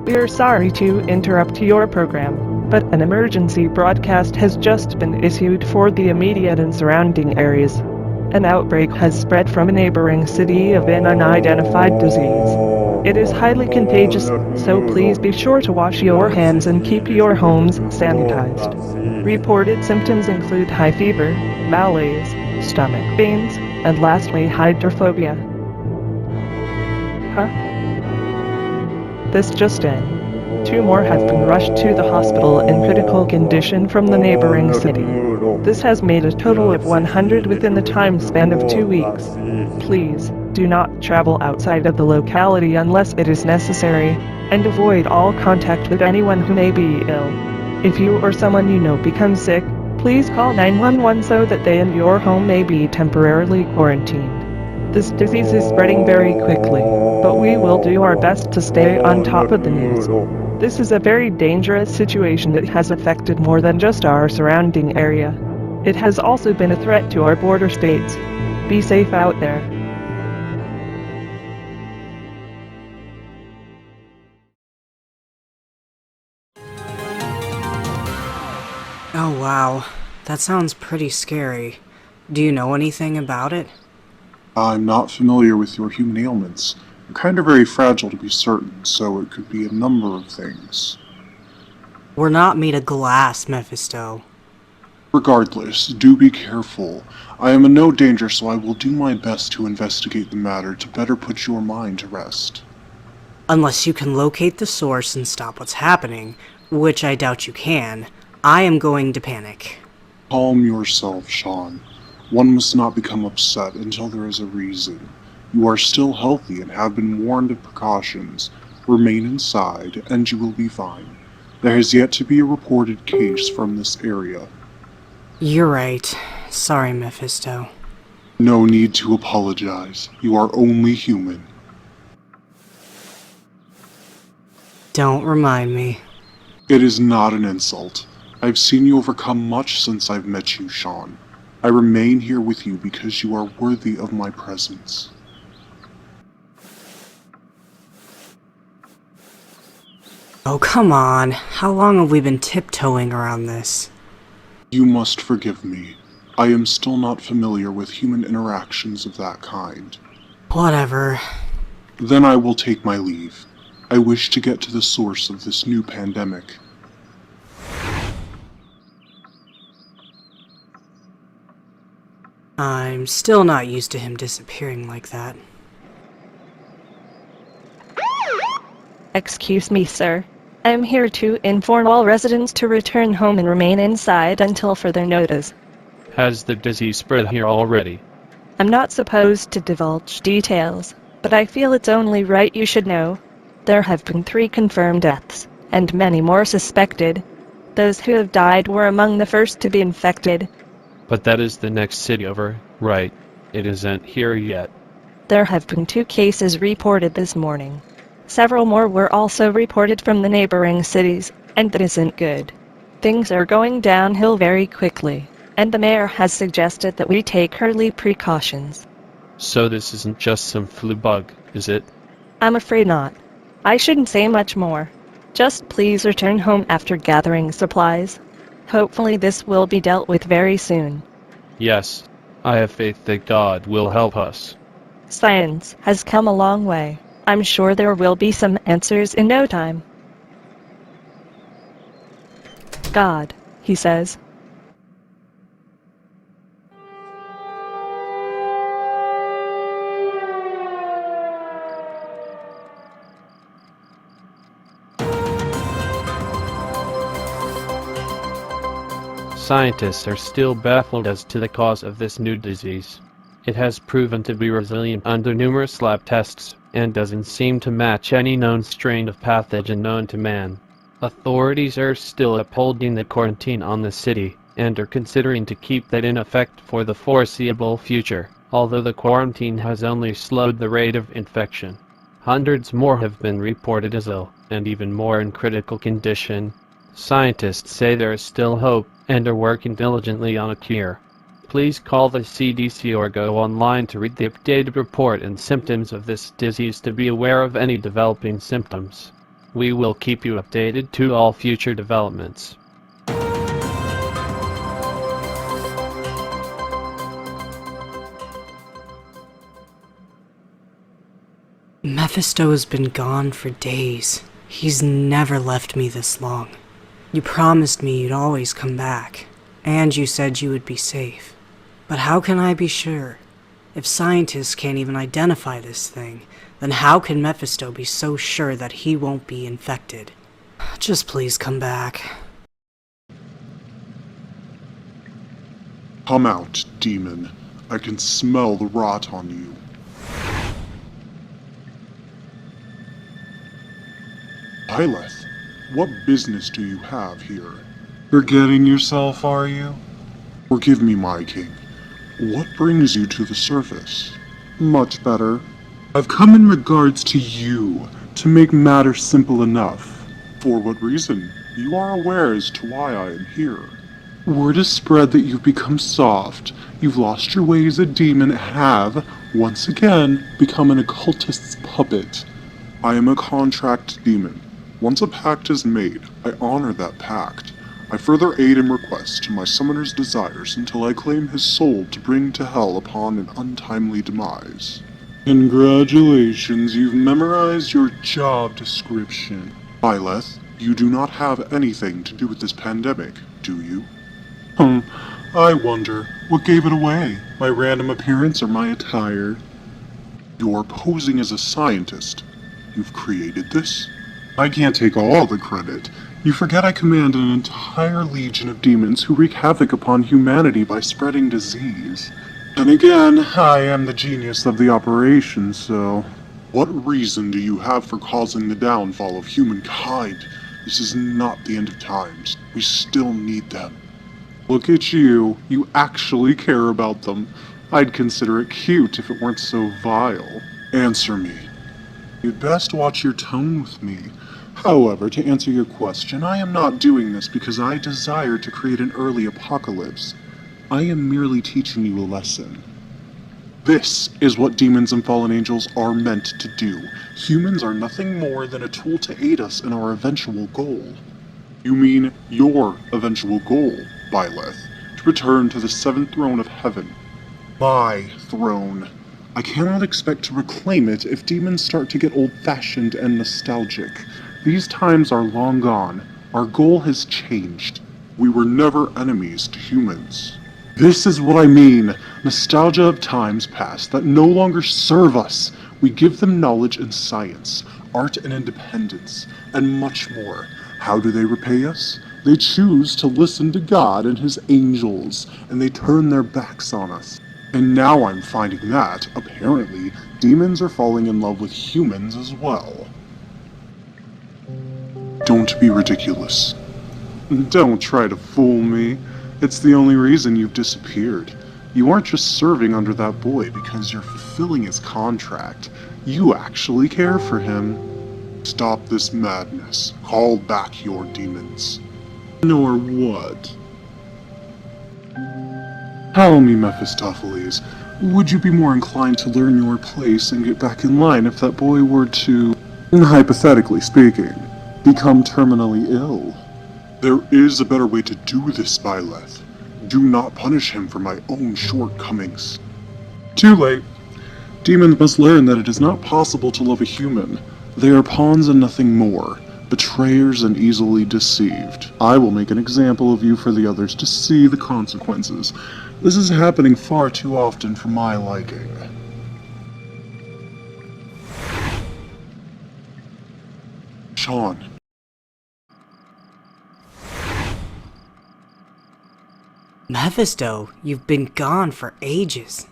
We're sorry to interrupt your program, but an emergency broadcast has just been issued for the immediate and surrounding areas. An outbreak has spread from a neighboring city of an unidentified disease. It is highly contagious, so please be sure to wash your hands and keep your homes sanitized. Reported symptoms include high fever, malaise, stomach pains, and lastly hydrophobia. Huh? This just in. 2 more have been rushed to the hospital in critical condition from the neighboring city. This has made a total of 100 within the time span of 2 weeks. Please, do not travel outside of the locality unless it is necessary, and avoid all contact with anyone who may be ill. If you or someone you know becomes sick, please call 911 so that they and your home may be temporarily quarantined. This disease is spreading very quickly, but we will do our best to stay on top of the news. This is a very dangerous situation that has affected more than just our surrounding area. It has also been a threat to our border states. Be safe out there. Oh wow, that sounds pretty scary. Do you know anything about it? I'm not familiar with your human ailments. You're kind of very fragile to be certain, so it could be a number of things. We're not made of glass, Mephisto. Regardless, do be careful. I am in no danger, so I will do my best to investigate the matter to better put your mind to rest. Unless you can locate the source and stop what's happening, which I doubt you can, I am going to panic. Calm yourself, Sean. One must not become upset until there is a reason. You are still healthy and have been warned of precautions. Remain inside, and you will be fine. There has yet to be a reported case from this area. You're right. Sorry, Mephisto. No need to apologize. You are only human. Don't remind me. It is not an insult. I've seen you overcome much since I've met you, Sean. I remain here with you because you are worthy of my presence. Oh, come on. How long have we been tiptoeing around this? You must forgive me. I am still not familiar with human interactions of that kind. Whatever. Then I will take my leave. I wish to get to the source of this new pandemic. I'm still not used to him disappearing like that. Excuse me, sir. I'm here to inform all residents to return home and remain inside until further notice. Has the disease spread here already? I'm not supposed to divulge details, but I feel it's only right you should know. There have been 3 confirmed deaths, and many more suspected. Those who have died were among the first to be infected. But that is the next city over, right? It isn't here yet. There have been 2 cases reported this morning. Several more were also reported from the neighboring cities, and that isn't good. Things are going downhill very quickly, and the mayor has suggested that we take early precautions. So this isn't just some flu bug, is it? I'm afraid not. I shouldn't say much more. Just please return home after gathering supplies. Hopefully this will be dealt with very soon. Yes, I have faith that God will help us. Science has come a long way. I'm sure there will be some answers in no time. God, he says. Scientists are still baffled as to the cause of this new disease. It has proven to be resilient under numerous lab tests, and doesn't seem to match any known strain of pathogen known to man. Authorities are still upholding the quarantine on the city, and are considering to keep that in effect for the foreseeable future, although the quarantine has only slowed the rate of infection. Hundreds more have been reported as ill, and even more in critical condition. Scientists say there is still hope, and are working diligently on a cure. Please call the CDC or go online to read the updated report and symptoms of this disease to be aware of any developing symptoms. We will keep you updated to all future developments. Mephisto has been gone for days. He's never left me this long. You promised me you'd always come back, and you said you would be safe. But how can I be sure? If scientists can't even identify this thing, then how can Mephisto be so sure that he won't be infected? Just please come back. Come out, demon. I can smell the rot on you. Byleth, what business do you have here? Forgetting yourself, are you? Forgive me, my king. What brings you to the surface? Much better. I've come in regards to you, to make matters simple enough. For what reason? You are aware as to why I am here. Word is spread that you've become soft. You've lost your way as a demon and have, once again, become an occultist's puppet. I am a contract demon. Once a pact is made, I honor that pact. I further aid and request to my summoner's desires until I claim his soul to bring to hell upon an untimely demise. Congratulations, you've memorized your job description. Byleth, you do not have anything to do with this pandemic, do you? I wonder, what gave it away? My random appearance or my attire? You're posing as a scientist. You've created this? I can't take all the credit. You forget I command an entire legion of demons who wreak havoc upon humanity by spreading disease. And again, I am the genius of the operation, so... What reason do you have for causing the downfall of humankind? This is not the end of times. We still need them. Look at you. You actually care about them. I'd consider it cute if it weren't so vile. Answer me. You'd best watch your tone with me. However, to answer your question, I am not doing this because I desire to create an early apocalypse. I am merely teaching you a lesson. This is what demons and fallen angels are meant to do. Humans are nothing more than a tool to aid us in our eventual goal. You mean your eventual goal, Byleth, to return to the seventh throne of heaven. My throne. I cannot expect to reclaim it if demons start to get old-fashioned and nostalgic. These times are long gone. Our goal has changed. We were never enemies to humans. This is what I mean. Nostalgia of times past that no longer serve us. We give them knowledge and science, art and independence, and much more. How do they repay us? They choose to listen to God and his angels, and they turn their backs on us. And now I'm finding that, apparently, demons are falling in love with humans as well. Don't be ridiculous. Don't try to fool me. It's the only reason you've disappeared. You aren't just serving under that boy because you're fulfilling his contract. You actually care for him. Stop this madness. Call back your demons. Nor what? Tell me, Mephistopheles, would you be more inclined to learn your place and get back in line if that boy were to, hypothetically speaking, become terminally ill? There is a better way to do this, Byleth. Do not punish him for my own shortcomings. Too late. Demons must learn that it is not possible to love a human. They are pawns and nothing more, betrayers and easily deceived. I will make an example of you for the others to see the consequences. This is happening far too often for my liking. Sean. Mephisto, you've been gone for ages.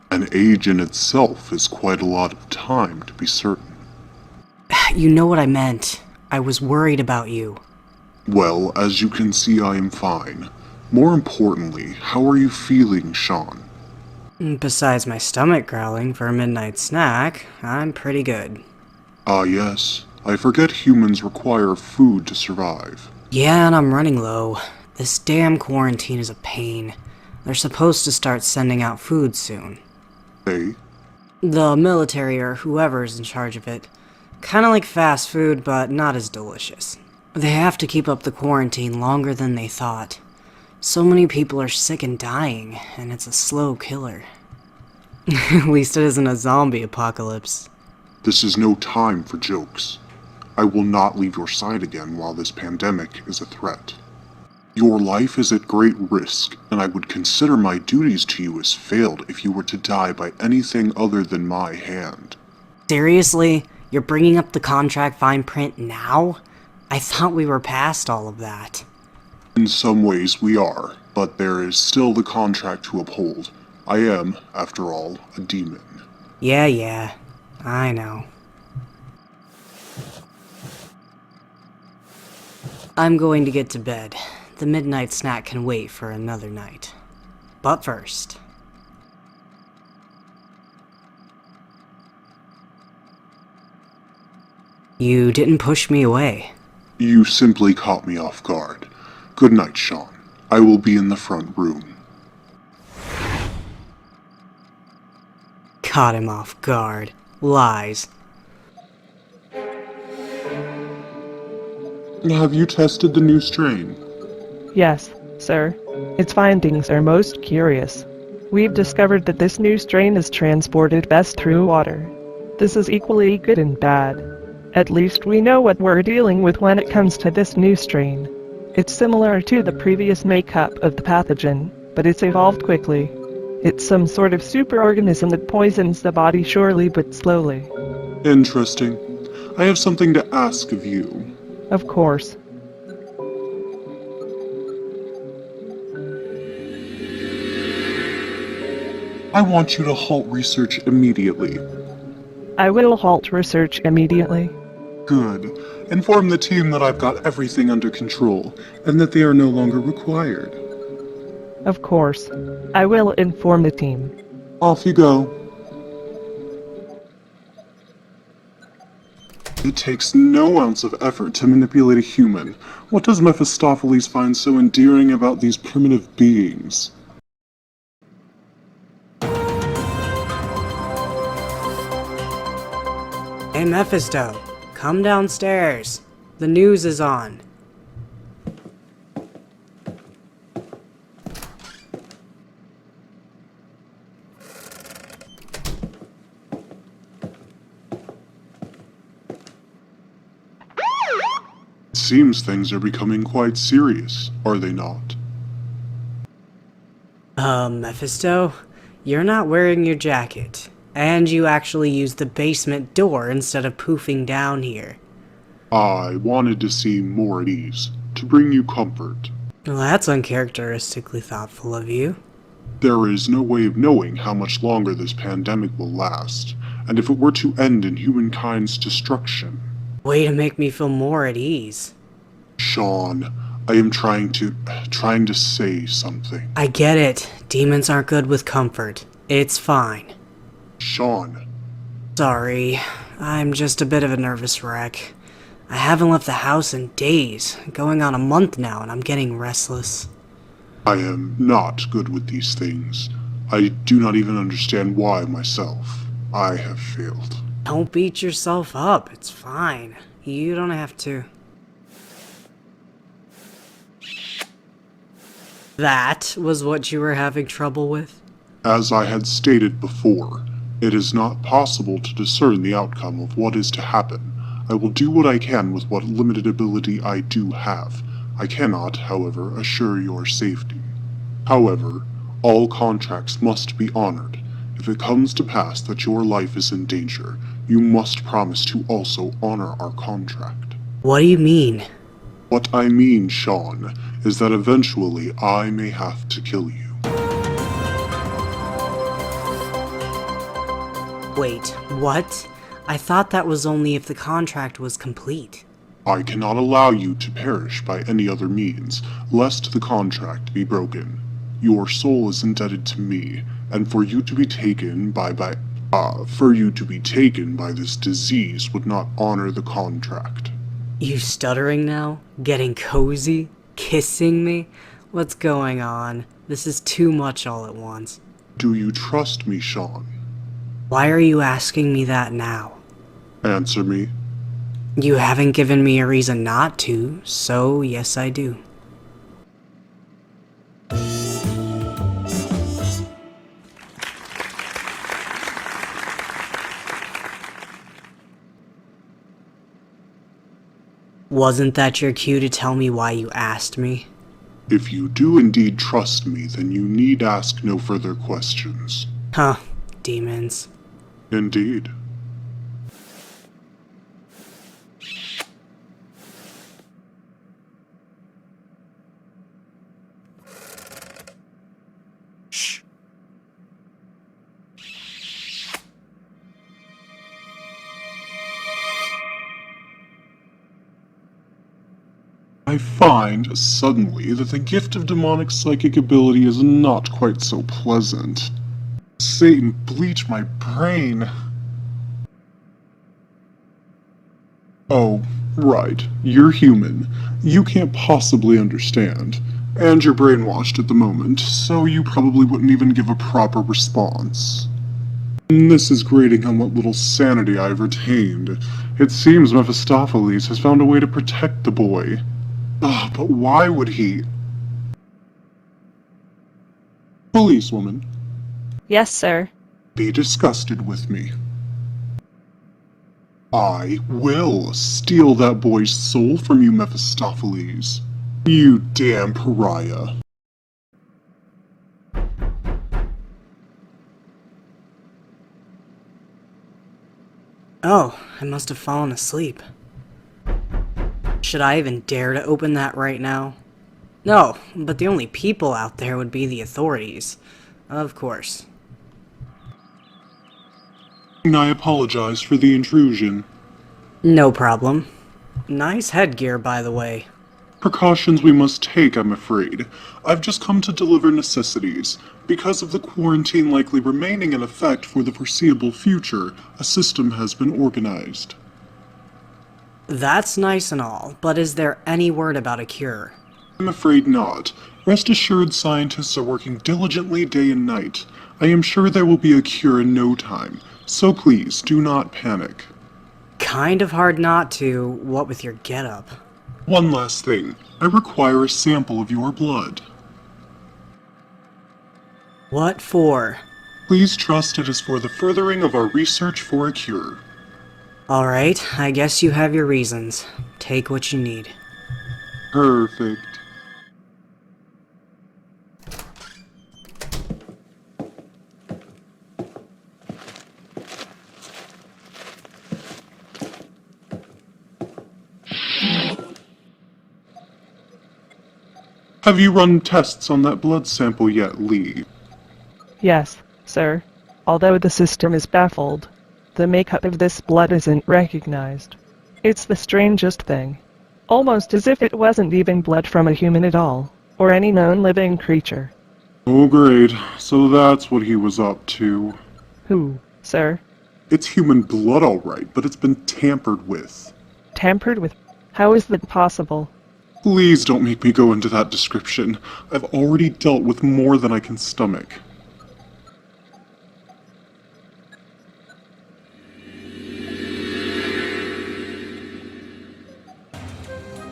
An age in itself is quite a lot of time, to be certain. You know what I meant. I was worried about you. Well, as you can see, I am fine. More importantly, how are you feeling, Sean? Besides my stomach growling for a midnight snack, I'm pretty good. Ah, yes. I forget humans require food to survive. Yeah, and I'm running low. This damn quarantine is a pain. They're supposed to start sending out food soon. Hey? The military or whoever's in charge of it Kinda like fast food, but not as delicious. They have to keep up the quarantine longer than they thought. So many people are sick and dying, and it's a slow killer. At least it isn't a zombie apocalypse. This is no time for jokes. I will not leave your side again while this pandemic is a threat. Your life is at great risk, and I would consider my duties to you as failed if you were to die by anything other than my hand. Seriously? You're bringing up the contract fine print now? I thought we were past all of that. In some ways we are, but there is still the contract to uphold. I am, after all, a demon. Yeah, I know. I'm going to get to bed. The midnight snack can wait for another night. But first... You didn't push me away. You simply caught me off guard. Good night, Sean. I will be in the front room. Caught him off guard. Lies. Have you tested the new strain? Yes, sir. Its findings are most curious. We've discovered that this new strain is transported best through water. This is equally good and bad. At least we know what we're dealing with when it comes to this new strain. It's similar to the previous makeup of the pathogen, but it's evolved quickly. It's some sort of superorganism that poisons the body surely but slowly. Interesting. I have something to ask of you. Of course. I want you to halt research immediately. I will halt research immediately. Good. Inform the team that I've got everything under control, and that they are no longer required. Of course. I will inform the team. Off you go. It takes no ounce of effort to manipulate a human. What does Mephistopheles find so endearing about these primitive beings? Hey Mephisto, come downstairs. The news is on. It seems things are becoming quite serious, are they not? Mephisto, you're not wearing your jacket. And you actually used the basement door instead of poofing down here. I wanted to seem more at ease, to bring you comfort. Well, that's uncharacteristically thoughtful of you. There is no way of knowing how much longer this pandemic will last, and if it were to end in humankind's destruction. Way to make me feel more at ease. Sean, I am trying to say something. I get it. Demons aren't good with comfort. It's fine. Sean. Sorry. I'm just a bit of a nervous wreck. I haven't left the house in days, going on a month now, and I'm getting restless. I am not good with these things. I do not even understand why myself. I have failed. Don't beat yourself up. It's fine. You don't have to. That was what you were having trouble with? As I had stated before, it is not possible to discern the outcome of what is to happen. I will do what I can with what limited ability I do have. I cannot, however, assure your safety. However, all contracts must be honored. If it comes to pass that your life is in danger, you must promise to also honor our contract. What do you mean? What I mean, Sean, is that eventually I may have to kill you. Wait, what? I thought that was only if the contract was complete. I cannot allow you to perish by any other means, lest the contract be broken. Your soul is indebted to me, and for you to be taken by this disease would not honor the contract. You stuttering now? Getting cozy? Kissing me? What's going on? This is too much all at once. Do you trust me, Sean? Why are you asking me that now? Answer me. You haven't given me a reason not to, so yes I do. Wasn't that your cue to tell me why you asked me? If you do indeed trust me, then you need ask no further questions. Huh, demons. Indeed. Shh. I find, suddenly, that the gift of demonic psychic ability is not quite so pleasant. Satan, bleach my brain. Oh, right. You're human. You can't possibly understand. And you're brainwashed at the moment, so you probably wouldn't even give a proper response. This is grating on what little sanity I've retained. It seems Mephistopheles has found a way to protect the boy. Ugh, but why would he? Policewoman, Yes, sir. be disgusted with me. I will steal that boy's soul from you, Mephistopheles. You damn pariah. Oh, I must have fallen asleep. Should I even dare to open that right now? No, but the only people out there would be the authorities. Of course. I apologize for the intrusion. No problem. Nice headgear, by the way. Precautions we must take, I'm afraid. I've just come to deliver necessities. Because of the quarantine likely remaining in effect for the foreseeable future, a system has been organized. That's nice and all, but is there any word about a cure? I'm afraid not. Rest assured, scientists are working diligently day and night. I am sure there will be a cure in no time, so please do not panic. Kind of hard not to, what with your getup. One last thing. I require a sample of your blood. What for? Please trust it is for the furthering of our research for a cure. Alright, I guess you have your reasons. Take what you need. Perfect. Have you run tests on that blood sample yet, Lee? Yes, sir. Although the system is baffled, the makeup of this blood isn't recognized. It's the strangest thing. Almost as if it wasn't even blood from a human at all, or any known living creature. Oh great, so that's what he was up to. Who, sir? It's human blood alright, but it's been tampered with. Tampered with? How is that possible? Please don't make me go into that description. I've already dealt with more than I can stomach.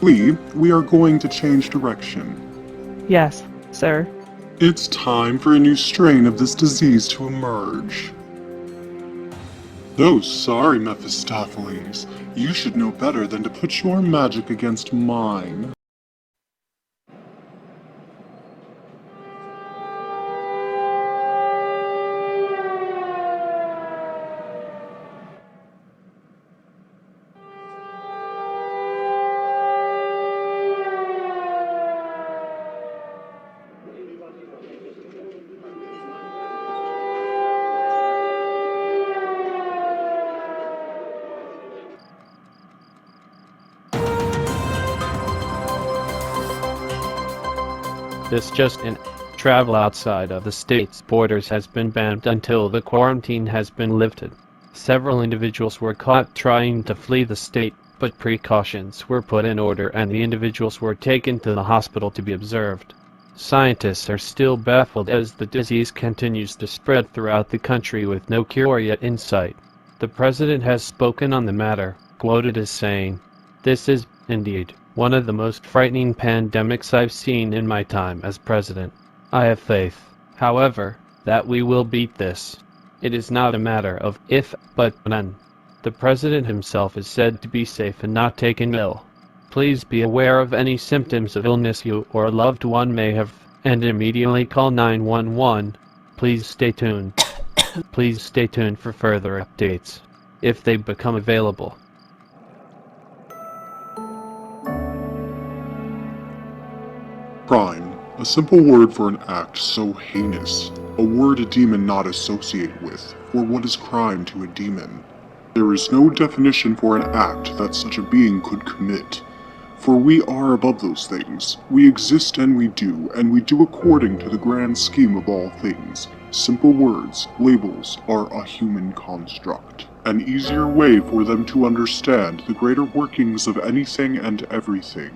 Lee, we are going to change direction. Yes, sir. It's time for a new strain of this disease to emerge. Oh, sorry, Mephistopheles. You should know better than to put your magic against mine. This just in. Travel outside of the state's borders has been banned until the quarantine has been lifted. Several individuals were caught trying to flee the state, but precautions were put in order and the individuals were taken to the hospital to be observed. Scientists are still baffled as the disease continues to spread throughout the country with no cure yet in sight. The president has spoken on the matter, quoted as saying, "This is, indeed, one of the most frightening pandemics I've seen in my time as president. I have faith, however, that we will beat this. It is not a matter of if, but when. The president himself is said to be safe and not taken ill. Please be aware of any symptoms of illness you or a loved one may have, and immediately call 911. Please stay tuned. Please stay tuned for further updates, if they become available." Crime, a simple word for an act so heinous, a word a demon not associate with, for what is crime to a demon? There is no definition for an act that such a being could commit, for we are above those things. We exist and we do according to the grand scheme of all things. Simple words, labels, are a human construct. An easier way for them to understand the greater workings of anything and everything.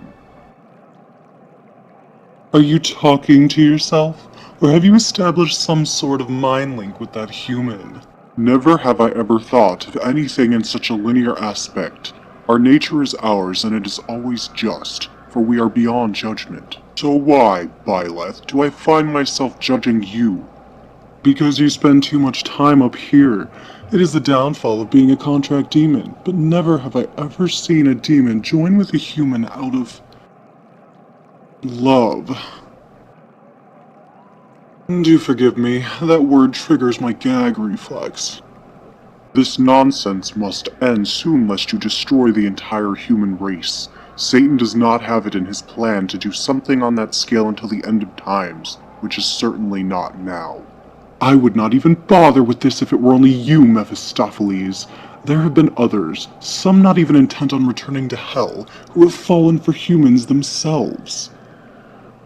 Are you talking to yourself, or have you established some sort of mind link with that human? Never have I ever thought of anything in such a linear aspect. Our nature is ours, and it is always just, for we are beyond judgment. So why, Byleth, do I find myself judging you? Because you spend too much time up here. It is the downfall of being a contract demon, but never have I ever seen a demon join with a human out of love. Do forgive me, that word triggers my gag reflex. This nonsense must end soon lest you destroy the entire human race. Satan does not have it in his plan to do something on that scale until the end of times, which is certainly not now. I would not even bother with this if it were only you, Mephistopheles. There have been others, some not even intent on returning to hell, who have fallen for humans themselves.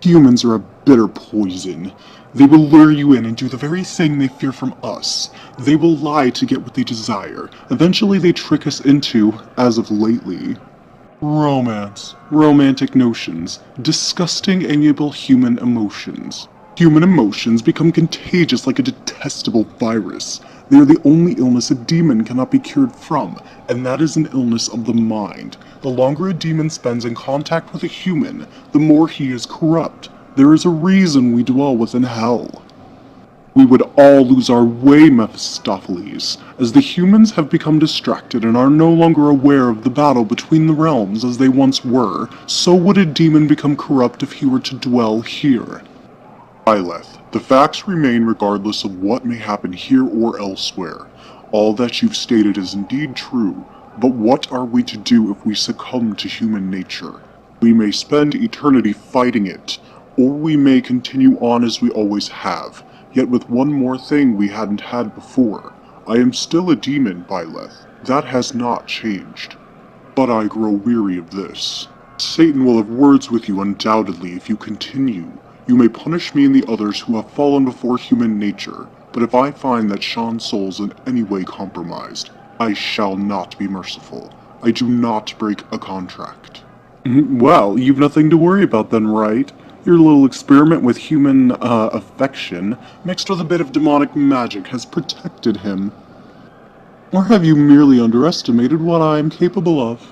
Humans are a bitter poison. They will lure you in and do the very thing they fear from us. They will lie to get what they desire. Eventually they trick us into, as of lately, romance, romantic notions, disgusting, amiable human emotions. Human emotions become contagious like a detestable virus. They are the only illness a demon cannot be cured from, and that is an illness of the mind. The longer a demon spends in contact with a human, the more he is corrupt. There is a reason we dwell within hell. We would all lose our way, Mephistopheles, as the humans have become distracted and are no longer aware of the battle between the realms as they once were. So would a demon become corrupt if he were to dwell here. Byleth, the facts remain regardless of what may happen here or elsewhere. All that you've stated is indeed true, but what are we to do if we succumb to human nature? We may spend eternity fighting it, or we may continue on as we always have, yet with one more thing we hadn't had before. I am still a demon, Byleth. That has not changed. But I grow weary of this. Satan will have words with you undoubtedly if you continue. You may punish me and the others who have fallen before human nature, but if I find that Sean's soul is in any way compromised, I shall not be merciful. I do not break a contract. Well, you've nothing to worry about then, right? Your little experiment with human, affection, mixed with a bit of demonic magic, has protected him. Or have you merely underestimated what I am capable of?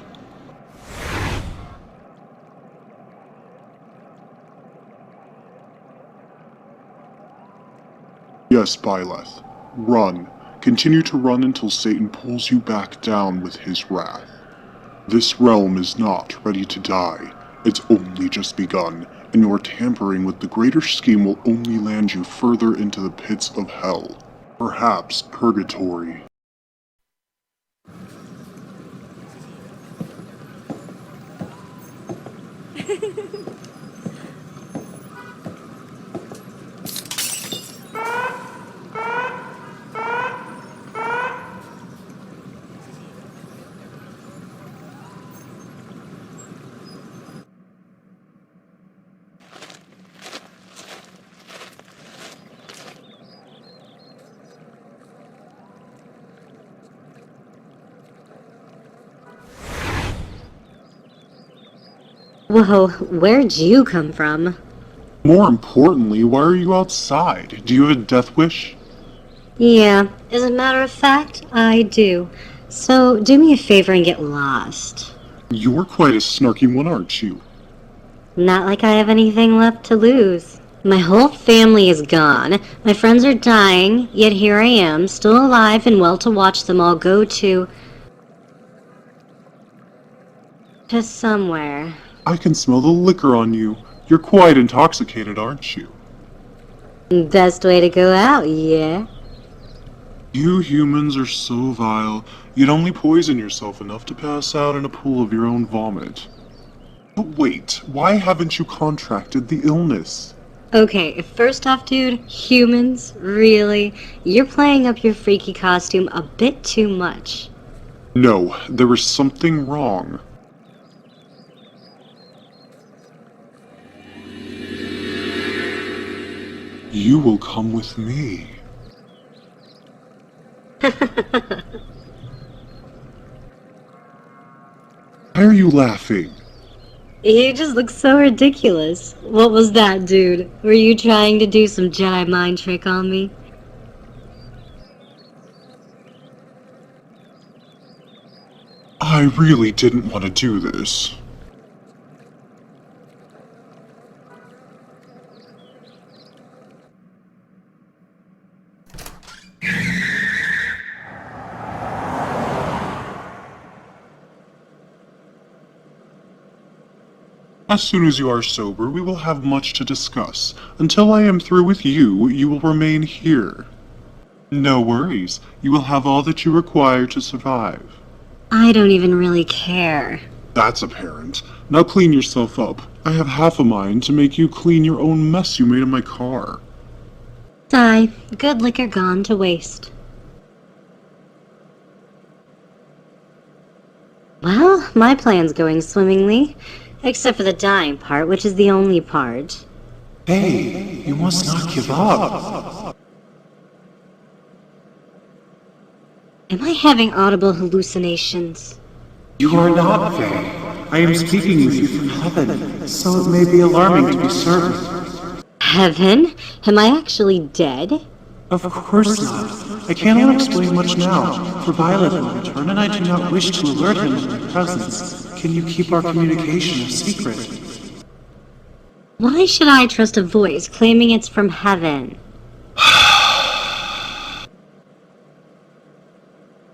Yes, Byleth. Run. Continue to run until Satan pulls you back down with his wrath. This realm is not ready to die. It's only just begun, and your tampering with the greater scheme will only land you further into the pits of hell. Perhaps purgatory. Whoa, where'd you come from? More importantly, why are you outside? Do you have a death wish? Yeah, as a matter of fact, I do. So, do me a favor and get lost. You're quite a snarky one, aren't you? Not like I have anything left to lose. My whole family is gone. My friends are dying, yet here I am, still alive and well to watch them all go to somewhere. I can smell the liquor on you. You're quite intoxicated, aren't you? Best way to go out, yeah? You humans are so vile, you'd only poison yourself enough to pass out in a pool of your own vomit. But wait, why haven't you contracted the illness? Okay, first off, dude, humans? Really? You're playing up your freaky costume a bit too much. No, there is something wrong. You will come with me. Why are you laughing? You just look so ridiculous. What was that, dude? Were you trying to do some Jedi mind trick on me? I really didn't want to do this. As soon as you are sober, we will have much to discuss. Until I am through with you, you will remain here. No worries. You will have all that you require to survive. I don't even really care. That's apparent. Now clean yourself up. I have half a mind to make you clean your own mess you made in my car. Sigh. Good liquor gone to waste. Well, my plan's going swimmingly. Except for the dying part, which is the only part. Hey, you must not give up. Am I having audible hallucinations? You are not, Faye. I am speaking with you from heaven, so it may be alarming to be certain. Heaven? Am I actually dead? Of course not. I cannot explain much now, for Byleth will return and I do not wish to alert him of my presence. Can you keep our communication a secret? Why should I trust a voice claiming it's from heaven?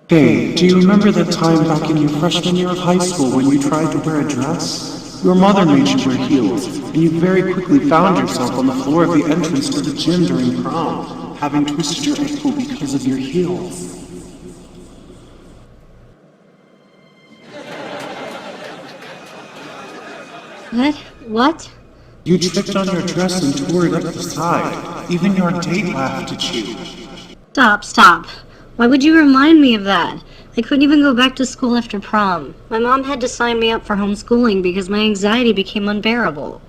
Faye, do you remember that time back in your freshman year of high school when you tried to wear a dress? Your mother made you wear heels, and you very quickly found yourself on the floor of the entrance to the gym during prom, having twisted your ankle because of your heels. What? You tripped on your dress and tore it up the side. Even your date laughed at you. Stop. Why would you remind me of that? I couldn't even go back to school after prom. My mom had to sign me up for homeschooling because my anxiety became unbearable.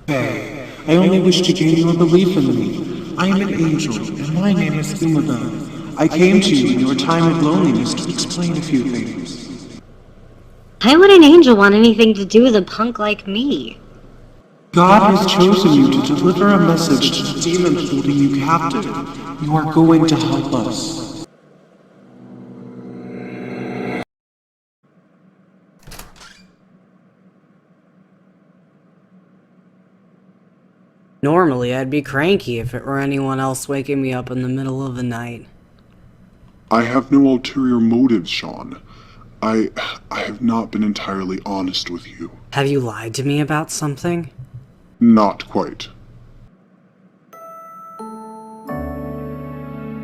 Faye, I only wish to gain your belief in me. I am an angel, and my name is Plotagon. I came to you in your time of loneliness to explain a few things. Why would an angel want anything to do with a punk like me? God has chosen you to deliver a message to the demon holding you captive. You are going to help us. Normally, I'd be cranky if it were anyone else waking me up in the middle of the night. I have no ulterior motives, Sean. I have not been entirely honest with you. Have you lied to me about something? Not quite.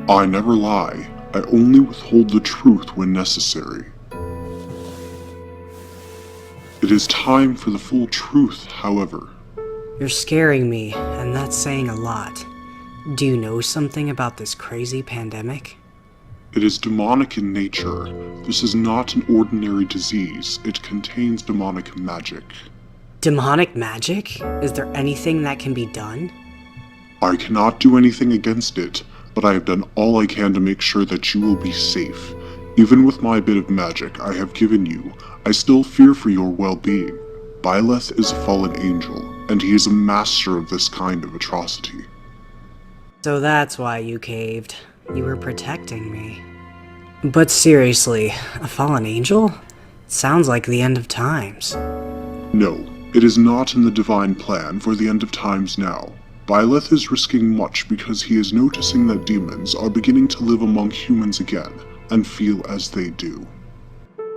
I never lie. I only withhold the truth when necessary. It is time for the full truth, however. You're scaring me, and that's saying a lot. Do you know something about this crazy pandemic? It is demonic in nature. This is not an ordinary disease. It contains demonic magic. Demonic magic? Is there anything that can be done? I cannot do anything against it, but I have done all I can to make sure that you will be safe. Even with my bit of magic I have given you, I still fear for your well-being. Byleth is a fallen angel, and he is a master of this kind of atrocity. So that's why you caved. You were protecting me. But seriously, a fallen angel? Sounds like the end of times. No, it is not in the divine plan for the end of times now. Byleth is risking much because he is noticing that demons are beginning to live among humans again, and feel as they do.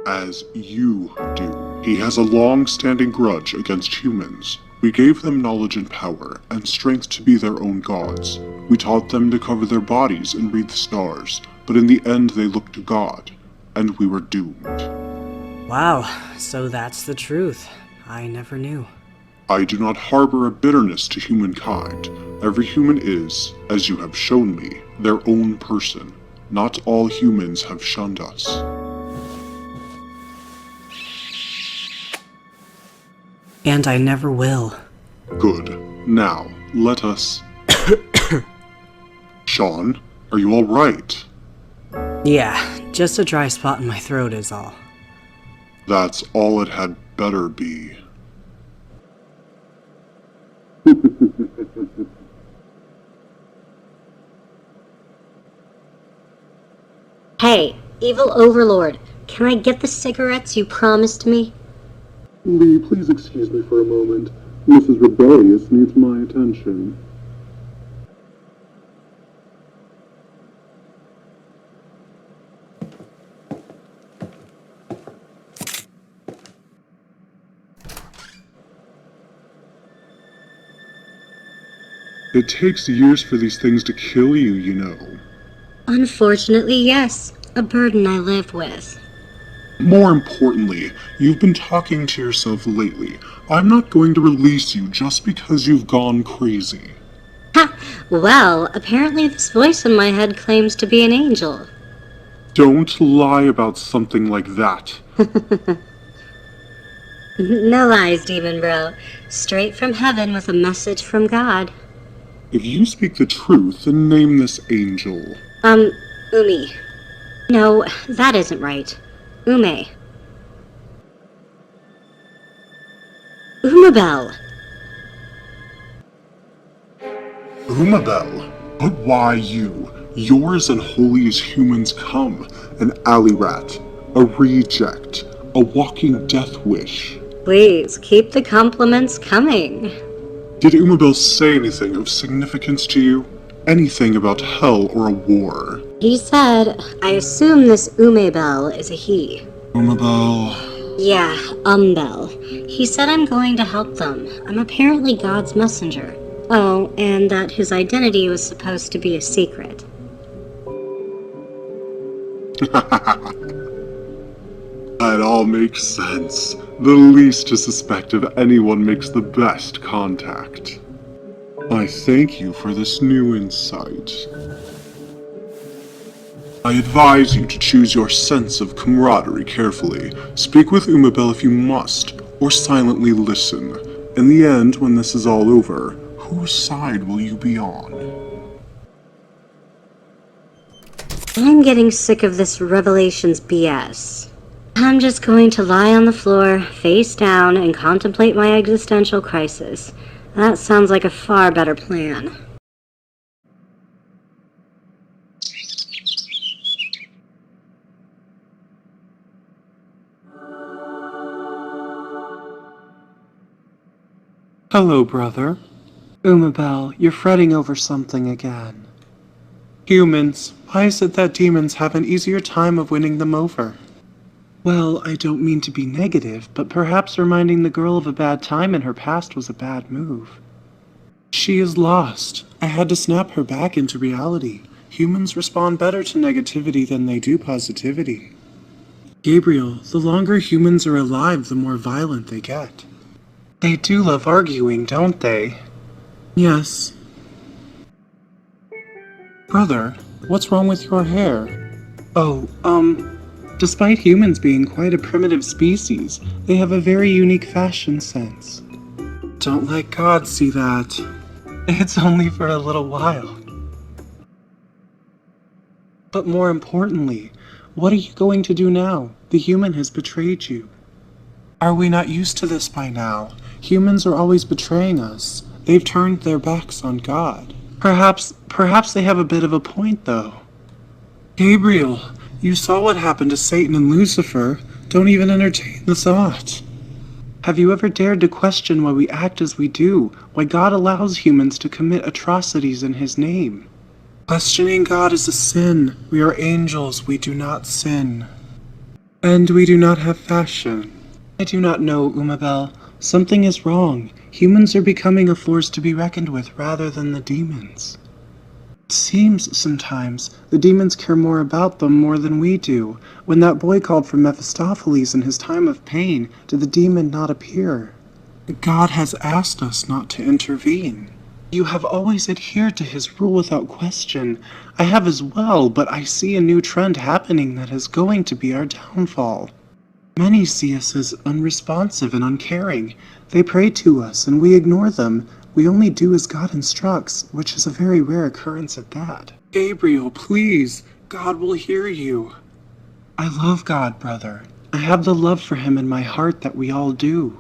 As you do. He has a long-standing grudge against humans. We gave them knowledge and power, and strength to be their own gods. We taught them to cover their bodies and read the stars, but in the end they looked to God, and we were doomed. Wow, so that's the truth. I never knew. I do not harbor a bitterness to humankind. Every human is, as you have shown me, their own person. Not all humans have shunned us. And I never will. Good. Now, let us... Sean, are you alright? Yeah, just a dry spot in my throat is all. That's all it had better be. Hey, evil overlord, can I get the cigarettes you promised me? Lee, please excuse me for a moment. Mrs. Rebellious needs my attention. It takes years for these things to kill you, you know. Unfortunately, yes. A burden I live with. More importantly, you've been talking to yourself lately. I'm not going to release you just because you've gone crazy. Ha! Well, apparently this voice in my head claims to be an angel. Don't lie about something like that. No lies, demon bro. Straight from heaven with a message from God. If you speak the truth, then name this angel. Umi. No, that isn't right. Ume. Umabel. Umabel? But why you? Yours and holy as humans come. An alley rat. A reject. A walking death wish. Please, keep the compliments coming. Did Umabel say anything of significance to you? Anything about hell or a war? He said, I assume this Umabel is a he. Umabel... Yeah, Bell. He said I'm going to help them. I'm apparently God's messenger. Oh, and that his identity was supposed to be a secret. That all makes sense. The least to suspect of anyone makes the best contact. I thank you for this new insight. I advise you to choose your sense of camaraderie carefully. Speak with Umabel if you must, or silently listen. In the end, when this is all over, whose side will you be on? I'm getting sick of this Revelations BS. I'm just going to lie on the floor, face down, and contemplate my existential crisis. That sounds like a far better plan. Hello, brother. Umabel, you're fretting over something again. Humans, why is it that demons have an easier time of winning them over? Well, I don't mean to be negative, but perhaps reminding the girl of a bad time in her past was a bad move. She is lost. I had to snap her back into reality. Humans respond better to negativity than they do positivity. Gabriel, the longer humans are alive, the more violent they get. They do love arguing, don't they? Yes. Brother, what's wrong with your hair? Oh, despite humans being quite a primitive species, they have a very unique fashion sense. Don't let God see that. It's only for a little while. But more importantly, what are you going to do now? The human has betrayed you. Are we not used to this by now? Humans are always betraying us. They've turned their backs on God. Perhaps they have a bit of a point, though. Gabriel, You saw what happened to Satan and Lucifer. Don't even entertain the thought. Have you ever dared to question why we act as we do? Why God allows humans to commit atrocities in His name? Questioning God is a sin. We are angels. We do not sin. And we do not have fashion. I do not know, Umabel. Something is wrong. Humans are becoming a force to be reckoned with rather than the demons. It seems sometimes the demons care more about them more than we do. When that boy called for Mephistopheles in his time of pain, did the demon not appear? God has asked us not to intervene. You have always adhered to His rule without question. I have as well, but I see a new trend happening that is going to be our downfall. Many see us as unresponsive and uncaring. They pray to us, and we ignore them. We only do as God instructs, which is a very rare occurrence at that. Gabriel, please. God will hear you. I love God, brother. I have the love for Him in my heart that we all do.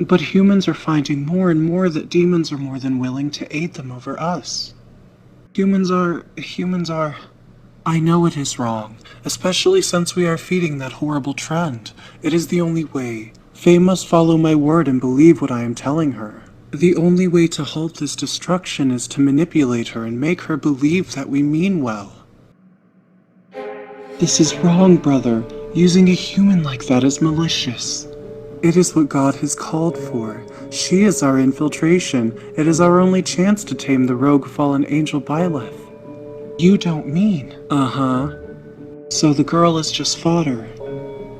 But humans are finding more and more that demons are more than willing to aid them over us. Humans are... I know it is wrong, especially since we are feeding that horrible trend. It is the only way. Faye must follow my word and believe what I am telling her. The only way to halt this destruction is to manipulate her and make her believe that we mean well. This is wrong, brother. Using a human like that is malicious. It is what God has called for. She is our infiltration. It is our only chance to tame the rogue Fallen Angel Byleth. You don't mean? Uh-huh. So the girl is just fodder?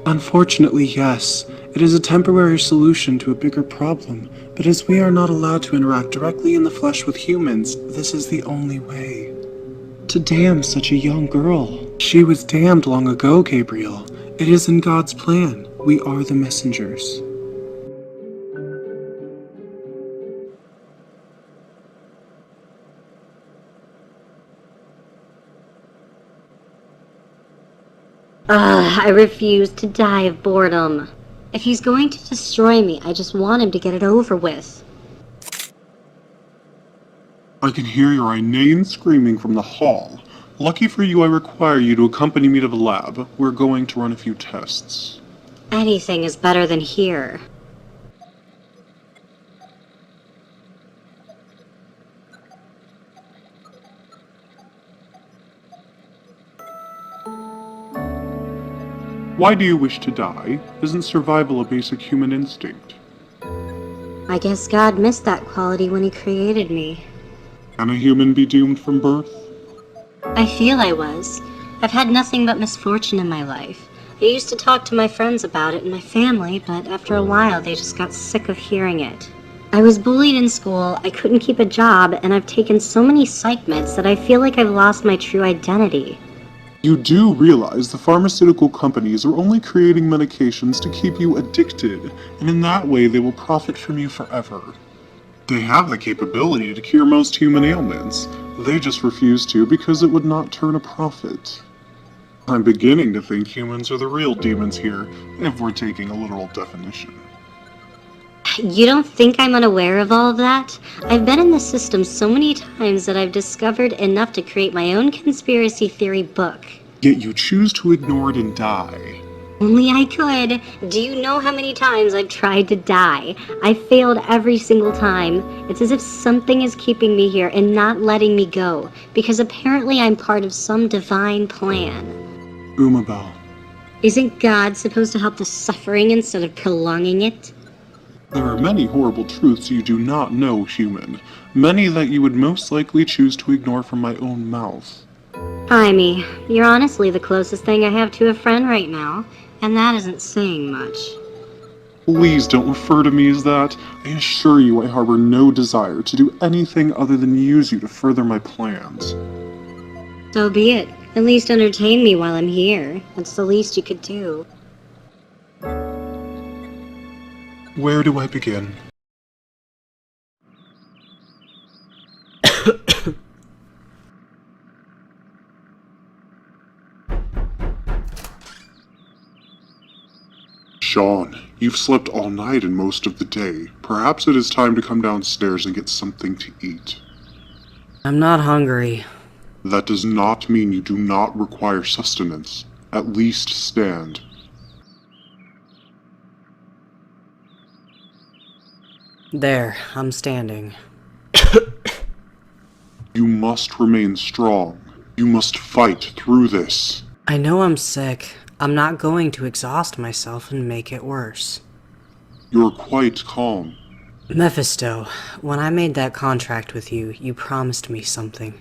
Unfortunately, yes. It is a temporary solution to a bigger problem, but as we are not allowed to interact directly in the flesh with humans, this is the only way. To damn such a young girl. She was damned long ago, Gabriel. It is in God's plan. We are the messengers. I refuse to die of boredom. If he's going to destroy me, I just want him to get it over with. I can hear your inane screaming from the hall. Lucky for you, I require you to accompany me to the lab. We're going to run a few tests. Anything is better than here. Why do you wish to die? Isn't survival a basic human instinct? I guess God missed that quality when He created me. Can a human be doomed from birth? I feel I was. I've had nothing but misfortune in my life. I used to talk to my friends about it and my family, but after a while they just got sick of hearing it. I was bullied in school, I couldn't keep a job, and I've taken so many psych meds that I feel like I've lost my true identity. You do realize the pharmaceutical companies are only creating medications to keep you addicted, and in that way they will profit from you forever. They have the capability to cure most human ailments. They just refuse to because it would not turn a profit. I'm beginning to think humans are the real demons here, if we're taking a literal definition. You don't think I'm unaware of all of that? I've been in the system so many times that I've discovered enough to create my own conspiracy theory book. Yet you choose to ignore it and die. Only I could. Do you know how many times I've tried to die? I failed every single time. It's as if something is keeping me here and not letting me go, because apparently I'm part of some divine plan. Umabel. Isn't God supposed to help the suffering instead of prolonging it? There are many horrible truths you do not know, human. Many that you would most likely choose to ignore from my own mouth. Jaime, you're honestly the closest thing I have to a friend right now, and that isn't saying much. Please don't refer to me as that. I assure you I harbor no desire to do anything other than use you to further my plans. So be it. At least entertain me while I'm here. That's the least you could do. Where do I begin? Sean, you've slept all night and most of the day. Perhaps it is time to come downstairs and get something to eat. I'm not hungry. That does not mean you do not require sustenance. At least stand. There, I'm standing. You must remain strong. You must fight through this. I know I'm sick. I'm not going to exhaust myself and make it worse. You're quite calm. Mephisto, when I made that contract with you, you promised me something.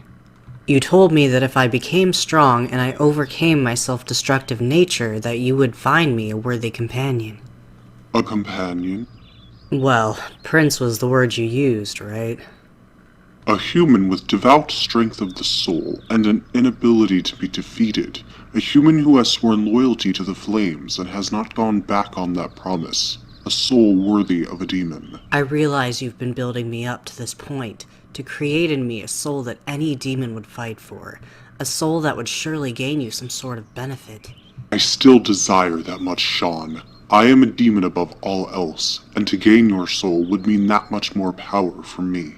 You told me that if I became strong and I overcame my self-destructive nature, that you would find me a worthy companion. A companion? Well, prince was the word you used, right? A human with devout strength of the soul and an inability to be defeated. A human who has sworn loyalty to the flames and has not gone back on that promise. A soul worthy of a demon. I realize you've been building me up to this point, to create in me a soul that any demon would fight for. A soul that would surely gain you some sort of benefit. I still desire that much, Sean. I am a demon above all else, and to gain your soul would mean that much more power for me.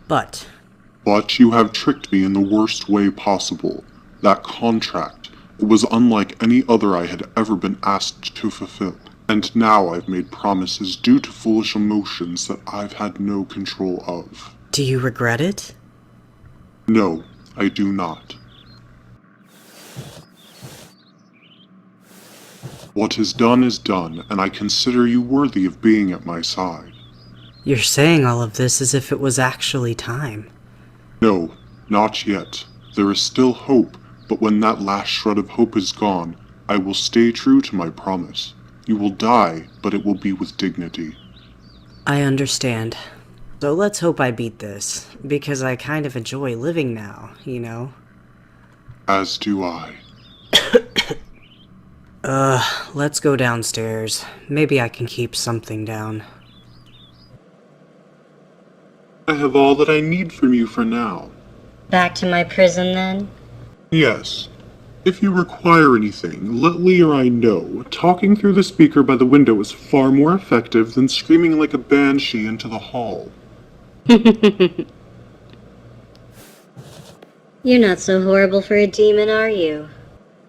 But you have tricked me in the worst way possible. That contract, it was unlike any other I had ever been asked to fulfill. And now I've made promises due to foolish emotions that I've had no control of. do you regret it? No, I do not. What is done, and I consider you worthy of being at my side. You're saying all of this as if it was actually time. No, not yet. There is still hope, but when that last shred of hope is gone, I will stay true to my promise. You will die, but it will be with dignity. I understand. So let's hope I beat this, because I kind of enjoy living now, you know? As do I. Let's go downstairs. Maybe I can keep something down. I have all that I need from you for now. Back to my prison, then? Yes. If you require anything, let Lee or I know. Talking through the speaker by the window is far more effective than screaming like a banshee into the hall. You're not so horrible for a demon, are you?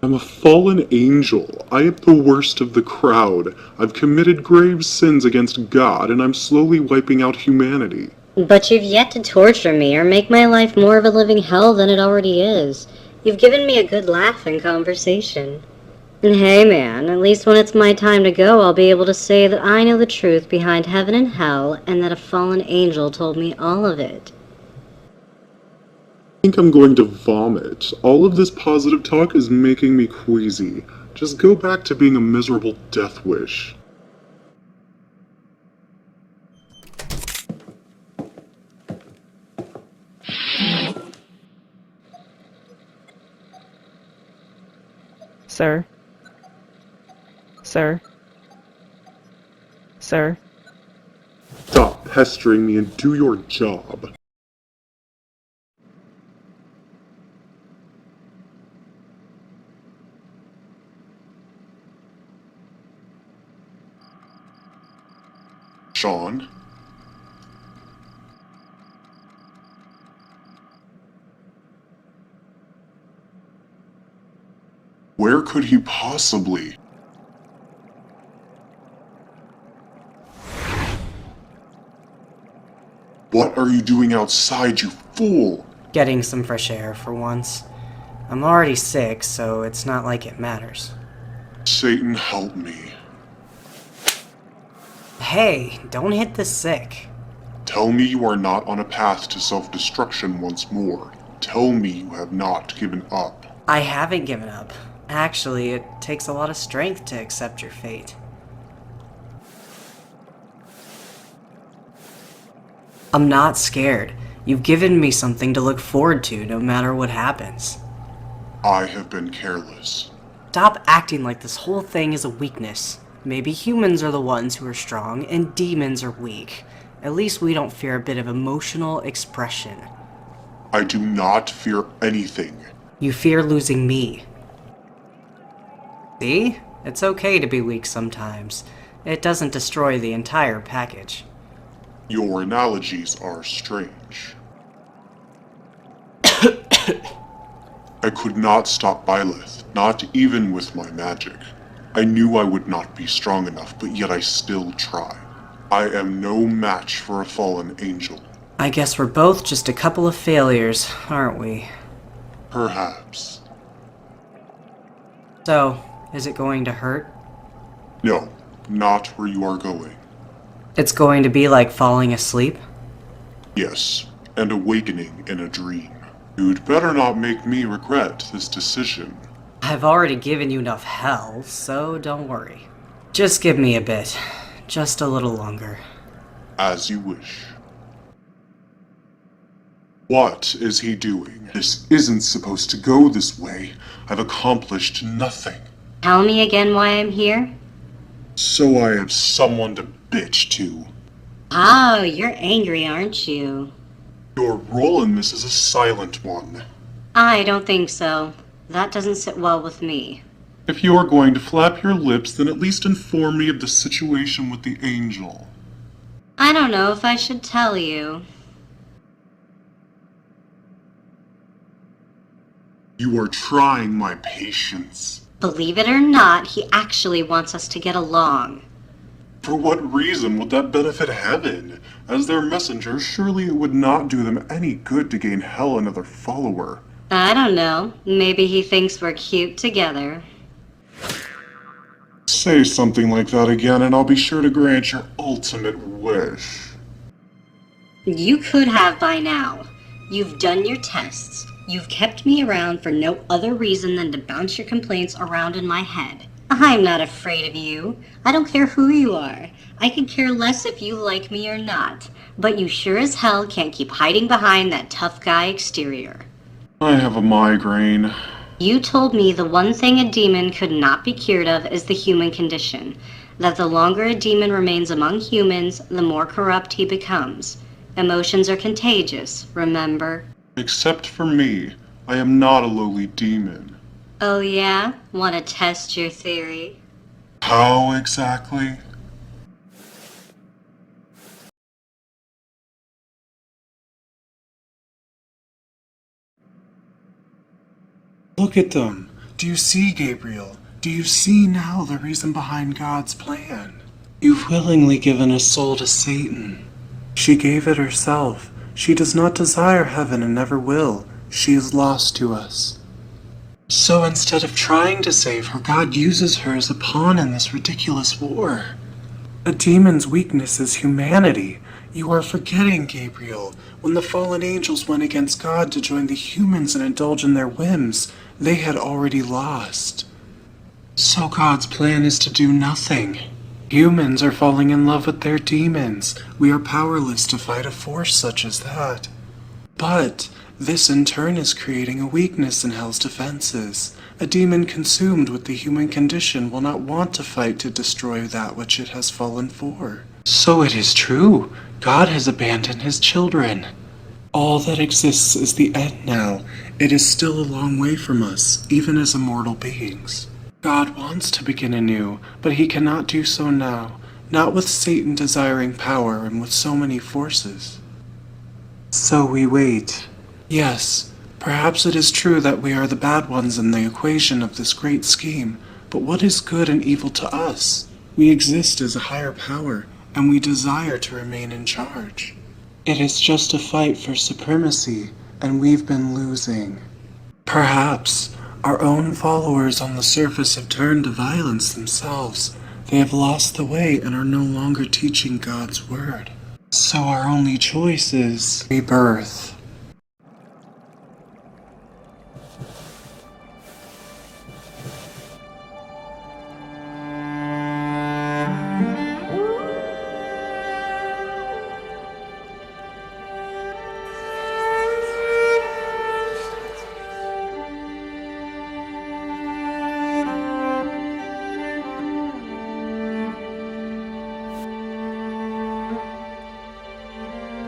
I'm a fallen angel. I am the worst of the crowd. I've committed grave sins against God, and I'm slowly wiping out humanity. But you've yet to torture me or make my life more of a living hell than it already is. You've given me a good laugh in conversation. And hey man, at least when it's my time to go, I'll be able to say that I know the truth behind heaven and hell, and that a fallen angel told me all of it. I think I'm going to vomit. All of this positive talk is making me queasy. Just go back to being a miserable death wish. Sir? Sir? Sir? Stop pestering me and do your job. Sean? Where could he possibly? What are you doing outside, you fool? Getting some fresh air for once. I'm already sick, so it's not like it matters. Satan help me. Hey, don't hit the sick. Tell me you are not on a path to self-destruction once more. Tell me you have not given up. I haven't given up. Actually, it takes a lot of strength to accept your fate. I'm not scared. You've given me something to look forward to no matter what happens. I have been careless. Stop acting like this whole thing is a weakness. Maybe humans are the ones who are strong and demons are weak. At least we don't fear a bit of emotional expression. I do not fear anything. You fear losing me. See? It's okay to be weak sometimes. It doesn't destroy the entire package. Your analogies are strange. I could not stop Byleth, not even with my magic. I knew I would not be strong enough, but yet I still tried. I am no match for a fallen angel. I guess we're both just a couple of failures, aren't we? Perhaps. So, is it going to hurt? No, not where you are going. It's going to be like falling asleep? Yes, and awakening in a dream. You'd better not make me regret this decision. I've already given you enough hell, so don't worry. Just give me a bit. Just a little longer. As you wish. What is he doing? This isn't supposed to go this way. I've accomplished nothing. Tell me again why I'm here? So I have someone to bitch to. Oh, you're angry, aren't you? Your role in this is a silent one. I don't think so. That doesn't sit well with me. If you are going to flap your lips, then at least inform me of the situation with the angel. I don't know if I should tell you. You are trying my patience. Believe it or not, he actually wants us to get along. For what reason would that benefit heaven? As their messenger, surely it would not do them any good to gain hell another follower. I don't know. Maybe he thinks we're cute together. Say something like that again and I'll be sure to grant your ultimate wish. You could have by now. You've done your tests. You've kept me around for no other reason than to bounce your complaints around in my head. I'm not afraid of you. I don't care who you are. I could care less if you like me or not. But you sure as hell can't keep hiding behind that tough guy exterior. I have a migraine. You told me the one thing a demon could not be cured of is the human condition. That the longer a demon remains among humans, the more corrupt he becomes. Emotions are contagious, remember? Except for me, I am not a lowly demon. Oh yeah? Want to test your theory? How exactly? Look at them. Do you see, Gabriel? Do you see now the reason behind God's plan? You've willingly given a soul to Satan. She gave it herself. She does not desire heaven and never will. She is lost to us. So instead of trying to save her, God uses her as a pawn in this ridiculous war. A demon's weakness is humanity. You are forgetting, Gabriel. When the fallen angels went against God to join the humans and indulge in their whims, they had already lost. So God's plan is to do nothing. Humans are falling in love with their demons. We are powerless to fight a force such as that. But this in turn is creating a weakness in Hell's defenses. A demon consumed with the human condition will not want to fight to destroy that which it has fallen for. So it is true. God has abandoned his children. All that exists is the end now. It is still a long way from us, even as immortal beings. God wants to begin anew, but he cannot do so now, not with Satan desiring power and with so many forces. So we wait. Yes, perhaps it is true that we are the bad ones in the equation of this great scheme, but what is good and evil to us? We exist as a higher power, and we desire to remain in charge. It is just a fight for supremacy, and we've been losing. Perhaps our own followers on the surface have turned to violence themselves. They have lost the way and are no longer teaching God's word. So our only choice is rebirth.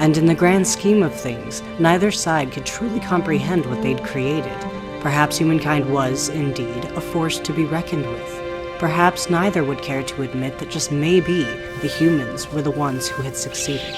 And in the grand scheme of things, neither side could truly comprehend what they'd created. Perhaps humankind was, indeed, a force to be reckoned with. Perhaps neither would care to admit that just maybe the humans were the ones who had succeeded.